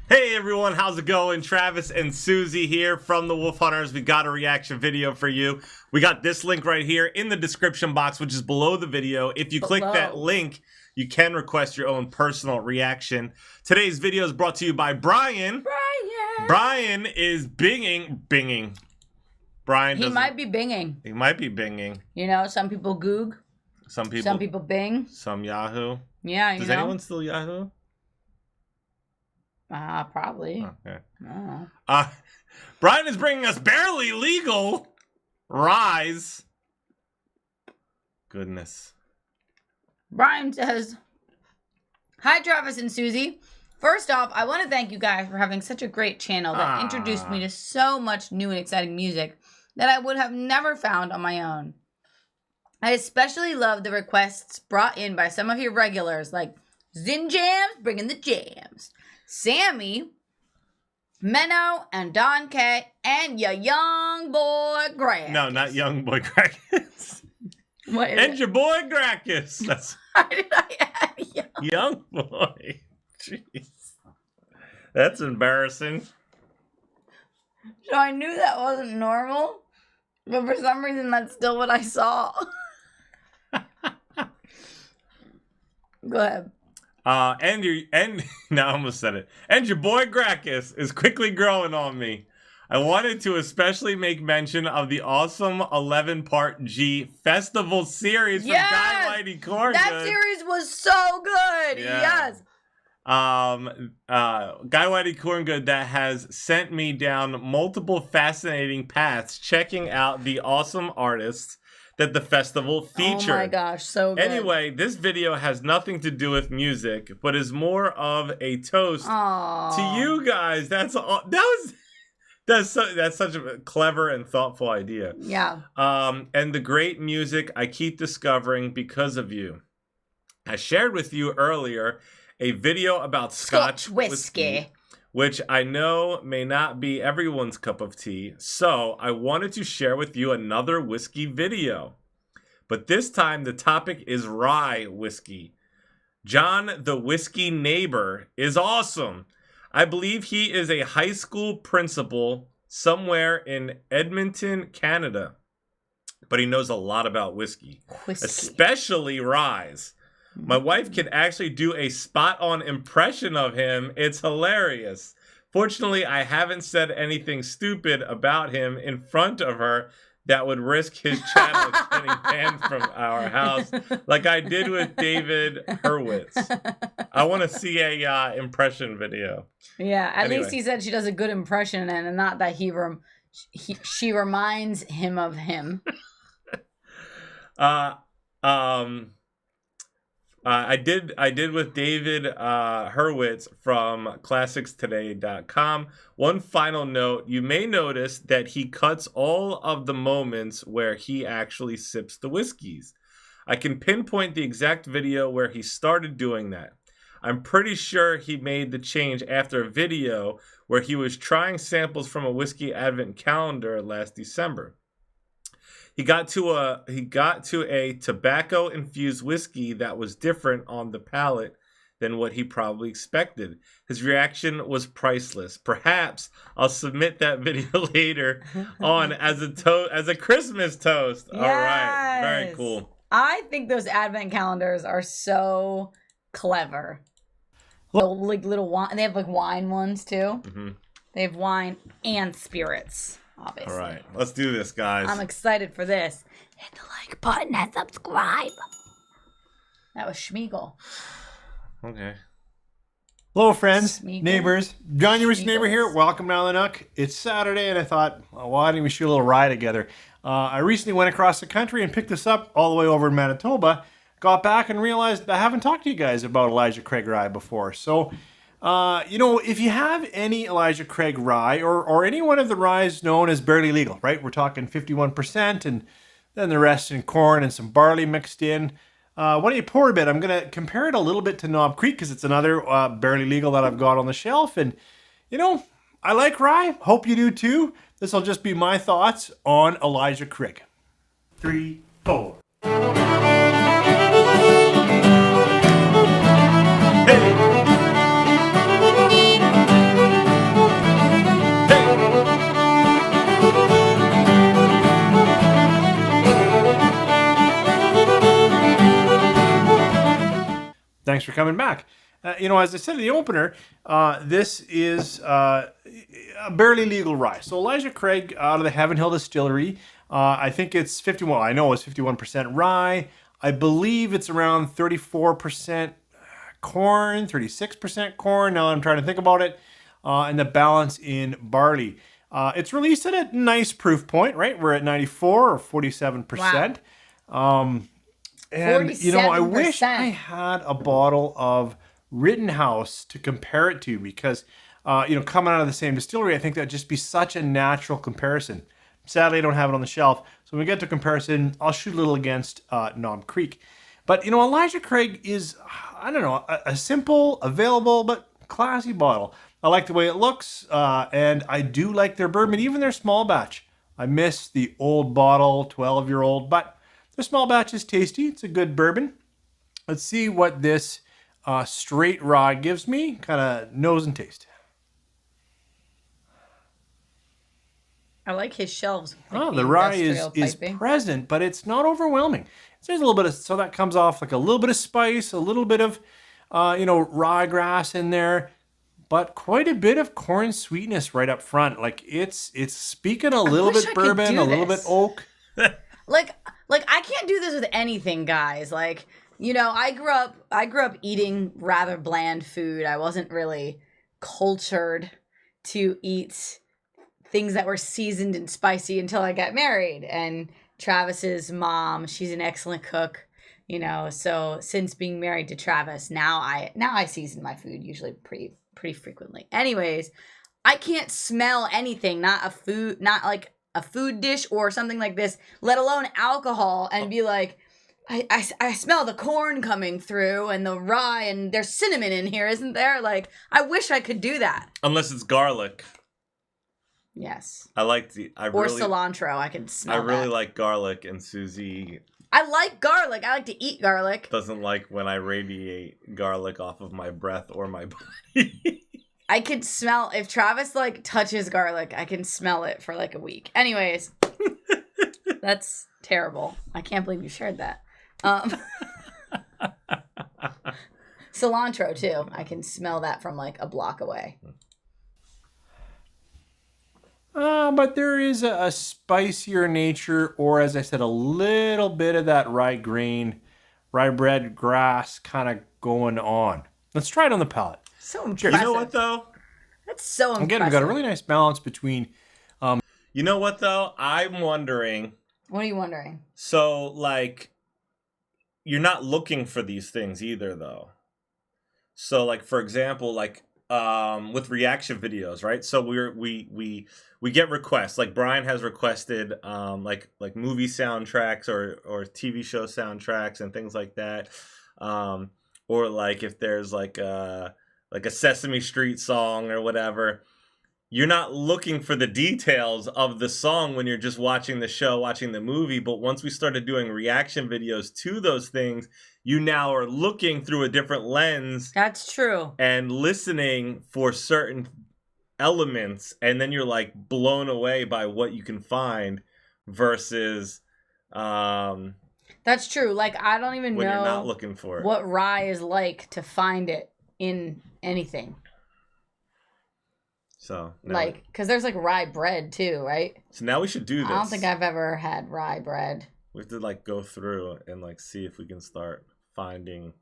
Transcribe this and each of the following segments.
Hey everyone, how's it going? Travis and Susie here from the Wolf Hunters. We got a reaction video for you. We got this link right here in the description box, which is below the video. If you click that link, you can request your own personal reaction. Today's video is brought to you by Brian. Brian is binging. Brian He might be binging. He might be binging. You know, some people Goog. Some people Bing. Some Yahoo. Yeah, you know. Does anyone still Yahoo? Probably. Okay. Oh. Brian is bringing us barely legal Ryes. Goodness. Brian says, "Hi, Travis and Susie. First off, I want to thank you guys for having such a great channel that introduced me to so much new and exciting music that I would have never found on my own. I especially love the requests brought in by some of your regulars, like Zin Jams, bringing the jams, Sammy, Menno, and Don K, and your young boy Gracchus." No, not young boy Gracchus. What is and it? your boy Gracchus. That's Why did I add young boy. Jeez. That's embarrassing. So I knew that wasn't normal, but for some reason that's still what I saw. Go ahead. Now I almost said it. And your boy Gracchus is quickly growing on me. I wanted to especially make mention of the awesome 11-part G Festival series from Guy Whitey Corngood. That series was so good. Yeah. Yes. Guy Whitey Corngood that has sent me down multiple fascinating paths checking out the awesome artists that the festival featured. Oh my gosh, so good. Anyway, this video has nothing to do with music, but is more of a toast to you guys. That's such a clever and thoughtful idea. Yeah. And the great music I keep discovering because of you. I shared with you earlier a video about Scotch whiskey, which I know may not be everyone's cup of tea, so I wanted to share with you another whiskey video. But this time the topic is rye whiskey. John the Whiskey Neighbor is awesome. I believe he is a high school principal somewhere in Edmonton, Canada. But he knows a lot about whiskey. Especially ryes. My wife can actually do a spot-on impression of him. It's hilarious. Fortunately, I haven't said anything stupid about him in front of her that would risk his channel getting banned from our house, like I did with David Hurwitz. I want to see a impression video. Yeah, at least he said she does a good impression, and not that she reminds him of him. I did with David Hurwitz from ClassicsToday.com. One final note, you may notice that he cuts all of the moments where he actually sips the whiskeys. I can pinpoint the exact video where he started doing that. I'm pretty sure he made the change after a video where he was trying samples from a whiskey advent calendar last December. He got to a tobacco-infused whiskey that was different on the palate than what he probably expected. His reaction was priceless. Perhaps I'll submit that video later on as a Christmas toast. Yes. All right, very cool. I think those advent calendars are so clever. Like little wine, they have like wine ones too. Mm-hmm. They have wine and spirits. Obviously. All right, let's do this, guys. I'm excited for this. Hit the like button and subscribe. That was Schmeagol. Okay. Hello, friends, Schmeagol. neighbors. John, your Whiskey Neighbor here. Welcome down the Nook. It's Saturday, and I thought, well, why didn't we shoot a little ride together? I recently went across the country and picked this up all the way over in Manitoba. Got back and realized I haven't talked to you guys about Elijah Craig rye before. So, if you have any Elijah Craig rye or any one of the ryes known as barely legal, right? We're talking 51% and then the rest in corn and some barley mixed in. Why don't you pour a bit? I'm going to compare it a little bit to Knob Creek because it's another barely legal that I've got on the shelf. And, I like rye. Hope you do too. This will just be my thoughts on Elijah Craig. 3, 4. Hey! coming back. As I said in the opener, this is a barely legal rye. So Elijah Craig out of the Heaven Hill Distillery, I think it's 51. I know it's 51% rye. I believe it's around 34% corn, 36% corn. Now I'm trying to think about it. And the balance in barley. It's released at a nice proof point, right? We're at 94 or 47%. Wow. And 47%. I wish I had a bottle of Rittenhouse to compare it to because, coming out of the same distillery, I think that'd just be such a natural comparison. Sadly, I don't have it on the shelf. So when we get to comparison, I'll shoot a little against Knob Creek. But, Elijah Craig is, a simple, available, but classy bottle. I like the way it looks, and I do like their bourbon, even their small batch. I miss the old bottle, 12-year-old, but the small batch is tasty. It's a good bourbon. Let's see what this straight rye gives me, kind of nose and taste. I like his shelves. The rye is present, but it's not overwhelming. There's a little bit of, so that comes off like a little bit of spice, a little bit of, ryegrass in there, but quite a bit of corn sweetness right up front. Like it's speaking a little bit bourbon, a little bit oak. Like I can't do this with anything, guys. Like, I grew up eating rather bland food. I wasn't really cultured to eat things that were seasoned and spicy until I got married. And Travis's mom, she's an excellent cook, so since being married to Travis, now I season my food usually pretty frequently. Anyways, I can't smell anything, not like a food dish or something like this, let alone alcohol, and be like, I smell the corn coming through and the rye, and there's cinnamon in here, isn't there? Like, I wish I could do that. Unless it's garlic. Yes. Or cilantro. I can smell that. I really like garlic, and Susie... I like garlic. I like to eat garlic. Doesn't like when I radiate garlic off of my breath or my body. I can smell... If Travis, touches garlic, I can smell it for, a week. Anyways. That's terrible. I can't believe you shared that. Cilantro, too. I can smell that from, a block away. But there is a spicier nature, or as I said, a little bit of that rye bread grass kind of going on. Let's try it on the palate. So impressive. You know what, though? That's so impressive. Again, we've got a really nice balance between... You know what, though? I'm wondering... What are you wondering? So, you're not looking for these things either, though. So, for example, with reaction videos, right? So we get requests. Like Brian has requested like movie soundtracks or TV show soundtracks and things like that. Or if there's a Sesame Street song or whatever. You're not looking for the details of the song when you're just watching the show, watching the movie. But once we started doing reaction videos to those things, you now are looking through a different lens. That's true. And listening for certain elements. And then you're blown away by what you can find versus... That's true. I don't even know when you're not looking for it. What rye is like to find it in anything. So because there's rye bread too, right? So now we should do this. I don't think I've ever had rye bread. We have to go through and see if we can start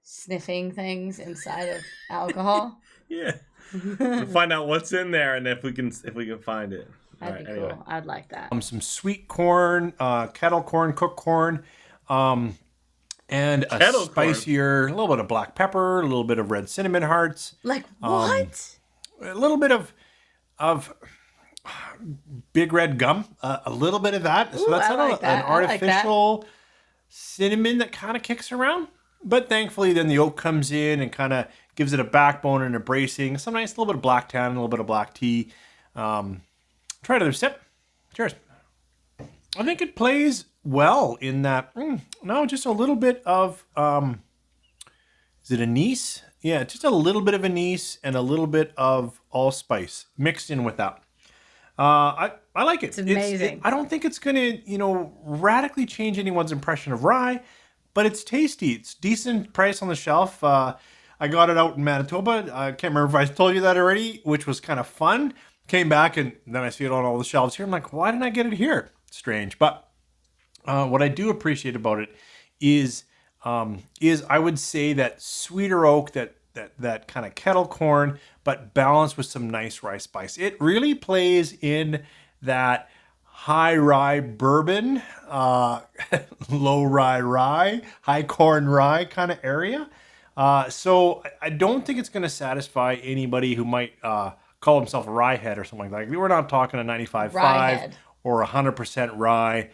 sniffing things inside of alcohol. Yeah, to find out what's in there and if we can find it. That'd be cool. I'd like that. Some sweet corn, kettle corn, cooked corn, and kettle spicier, a little bit of black pepper, a little bit of red cinnamon hearts. What? A little bit of big red gum, a little bit of that. So that's an artificial cinnamon that kind of kicks around. But thankfully, then the oak comes in and kind of gives it a backbone and a bracing. Some nice little bit of black tan, a little bit of black tea. Try another sip. Cheers. I think it plays well in that. Just a little bit of. Is it anise? Yeah, just a little bit of anise and a little bit of allspice mixed in with that. I like it. It's amazing. I don't think it's going to, radically change anyone's impression of rye, but it's tasty. It's decent price on the shelf. I got it out in Manitoba. I can't remember if I told you that already, which was kind of fun. Came back and then I see it on all the shelves here. I'm like, why didn't I get it here? Strange. But what I do appreciate about it is I would say that sweeter oak, that kind of kettle corn, but balanced with some nice rye spice. It really plays in that high rye bourbon, low rye, high corn rye kind of area. So I don't think it's going to satisfy anybody who might call himself a rye head or something like that. We're not talking a 95.5 or 100% rye.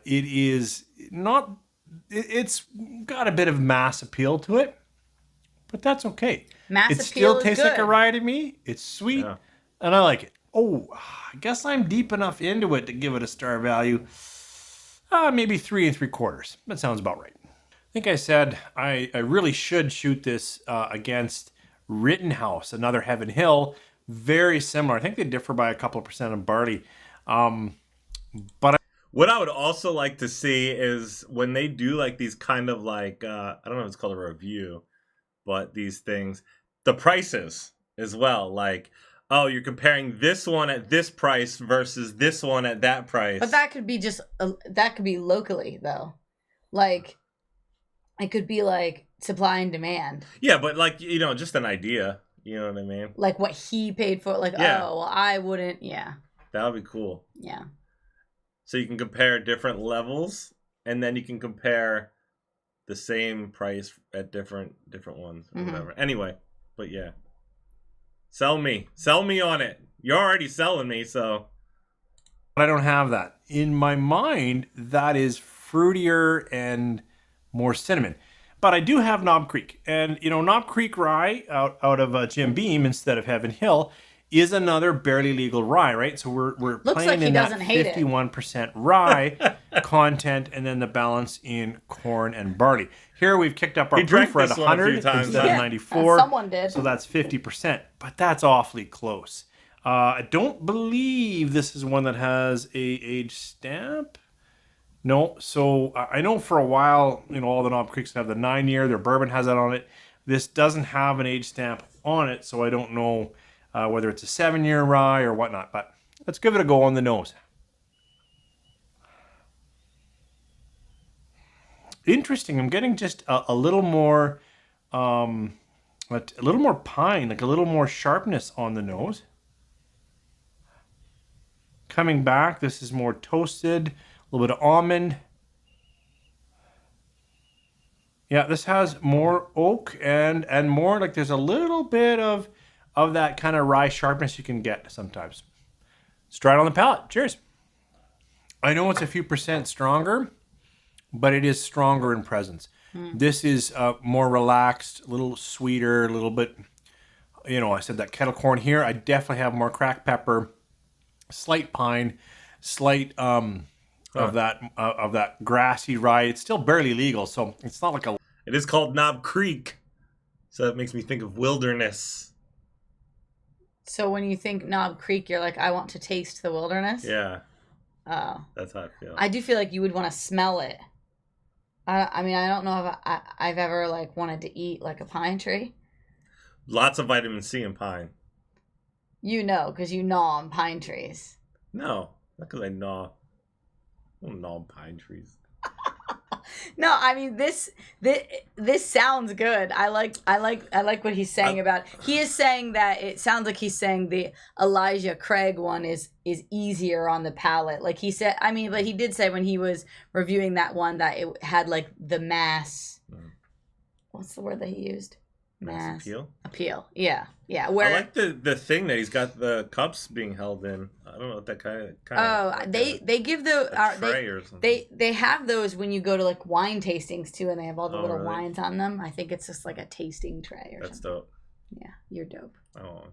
It is not, it's got a bit of mass appeal to it, but that's okay. Mass it appeal still tastes good. like a rye to me. It's sweet, and I like it. Oh, I guess I'm deep enough into it to give it a star value. Maybe 3 3/4. That sounds about right. I think I said I really should shoot this against Rittenhouse, another Heaven Hill. Very similar. I think they differ by a couple of percent of barley. But what I would also like to see is when they do like these kind of like, I don't know if it's called a review, but these things, the prices as well. Like, oh, you're comparing this one at this price versus this one at that price. But that could be that could be locally though. Like, it could be like supply and demand. Yeah, but like, just an idea. You know what I mean? Like what he paid for. Like, yeah. Oh, well, I wouldn't. Yeah. That would be cool. Yeah. So you can compare different levels, and then you can compare the same price at different ones or whatever. Anyway, but yeah. Sell me on it. You're already selling me, so. I don't have that. In my mind, that is fruitier and more cinnamon. But I do have Knob Creek. And, Knob Creek rye out of Jim Beam instead of Heaven Hill is another barely legal rye, right? So we're playing like in that 51% rye content and then the balance in corn and barley. Here we've kicked up our proof. We're at 100 instead of 94. Someone did. So that's 50%. But that's awfully close. I don't believe this is one that has a age stamp. No, so I know for a while, all the Knob Creeks have the 9-year. Their bourbon has that on it. This doesn't have an age stamp on it, so I don't know whether it's a 7-year rye or whatnot. But let's give it a go on the nose. Interesting. I'm getting just a little more, pine, like a little more sharpness on the nose. Coming back, this is more toasted. A little bit of almond. Yeah, this has more oak and more like there's a little bit of that kind of rye sharpness you can get sometimes. Let's try it on the palate. Cheers. I know it's a few percent stronger, but it is stronger in presence. This is more relaxed, a little sweeter, a little bit, I said that kettle corn here. I definitely have more cracked pepper, slight pine, slight of that grassy rye. It's still barely legal, so it's not like a. It is called Knob Creek, so that makes me think of wilderness. So when you think Knob Creek, you're like, I want to taste the wilderness. Yeah. Oh. That's how I feel. I do feel like you would want to smell it. I mean, I don't know if I've ever wanted to eat like a pine tree. Lots of vitamin C in pine. Because you gnaw on pine trees. No, not because I gnaw. I don't gnaw on pine trees. No, I mean this sounds good. I like what he's saying about. He is saying that it sounds like he's saying the Elijah Craig one is easier on the palate. Like he said, but he did say when he was reviewing that one that it had like the mass. What's the word that he used? Mass appeal. Yeah. Where I like the thing that he's got the cups being held in. I don't know what that kind of. They give the tray or something. They have those when you go to like wine tastings too, and they have all the little really? wines on them. I think it's just like a tasting tray or That's something. dope. Yeah, you're dope. Oh.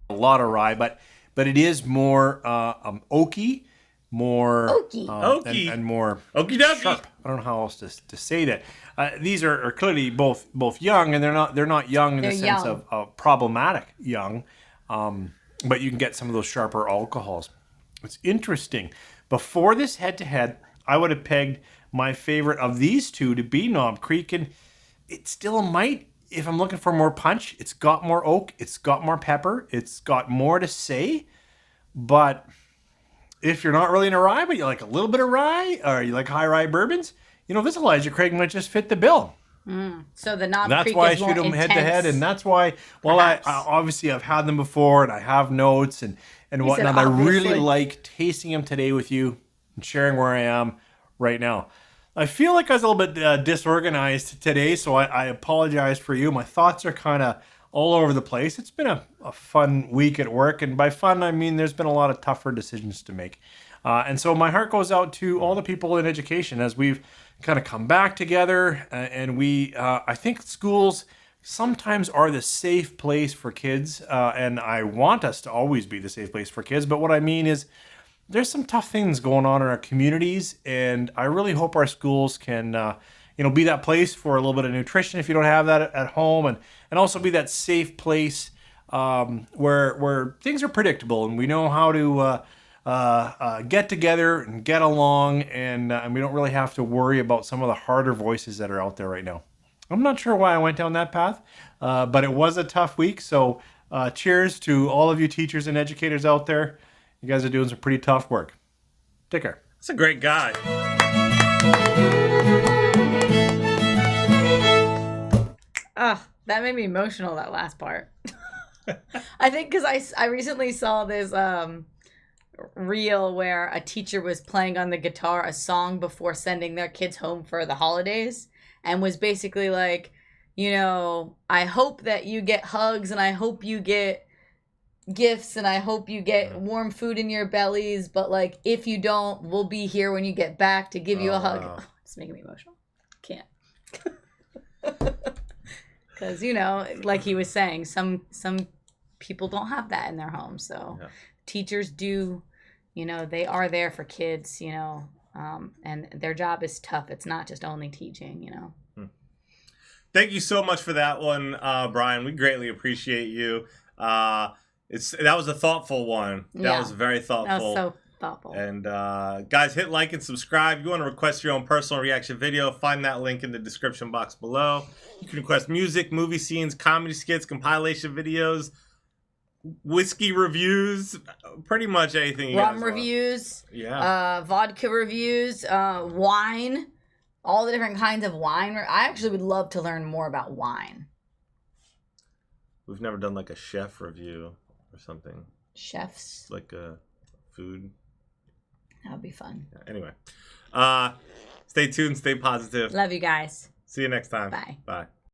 A lot of rye, but it is more oaky, more oaky, and more okie dokie. Sharp. I don't know how else to say that. These are clearly both young, and they're not young in the sense of problematic young, but you can get some of those sharper alcohols. It's interesting. Before this head-to-head, I would have pegged my favorite of these two to be Knob Creek, and it still might if I'm looking for more punch, it's got more oak, it's got more pepper, it's got more to say. But if you're not really into rye, but you like a little bit of rye, or you like high rye bourbons, this Elijah Craig might just fit the bill. So the Knob That's Creek why I is more shoot them head to head, and that's why. Well, I obviously I've had them before, and I have notes and whatnot. I really like tasting them today with you and sharing where I am right now. I feel like I was a little bit disorganized today, so I apologize for you. My thoughts are kind of all over the place. It's been a fun week at work, and by fun I mean there's been a lot of tougher decisions to make. And so my heart goes out to all the people in education as we've kind of come back together, and I think schools sometimes are the safe place for kids, and I want us to always be the safe place for kids. But what I mean is there's some tough things going on in our communities, and I really hope our schools can be that place for a little bit of nutrition if you don't have that at home, and also be that safe place where things are predictable and we know how to get together and get along, and we don't really have to worry about some of the harder voices that are out there right now. I'm not sure why I went down that path, but it was a tough week. So cheers to all of you teachers and educators out there. You guys are doing some pretty tough work. Take care. That's a great guy. That made me emotional, that last part. I think because I recently saw this reel where a teacher was playing on the guitar a song before sending their kids home for the holidays, and was basically like, I hope that you get hugs, and I hope you get gifts, and I hope you get warm food in your bellies, but like if you don't, we'll be here when you get back to give you a hug. Oh, it's making me emotional. Can't. Because like he was saying, some people don't have that in their homes, so teachers do, they are there for kids, and their job is tough. It's not just only teaching. Thank you so much for that one, Brian. We greatly appreciate you. That was a thoughtful one. That was very thoughtful. That was so thoughtful. And guys, hit like and subscribe. If you want to request your own personal reaction video, find that link in the description box below. You can request music, movie scenes, comedy skits, compilation videos, whiskey reviews, pretty much anything you Rum reviews, vodka reviews, wine, all the different kinds of wine. I actually would love to learn more about wine. We've never done like a chef review or something. Chefs? Like a food. That would be fun. Anyway, stay tuned, stay positive. Love you guys. See you next time. Bye. Bye.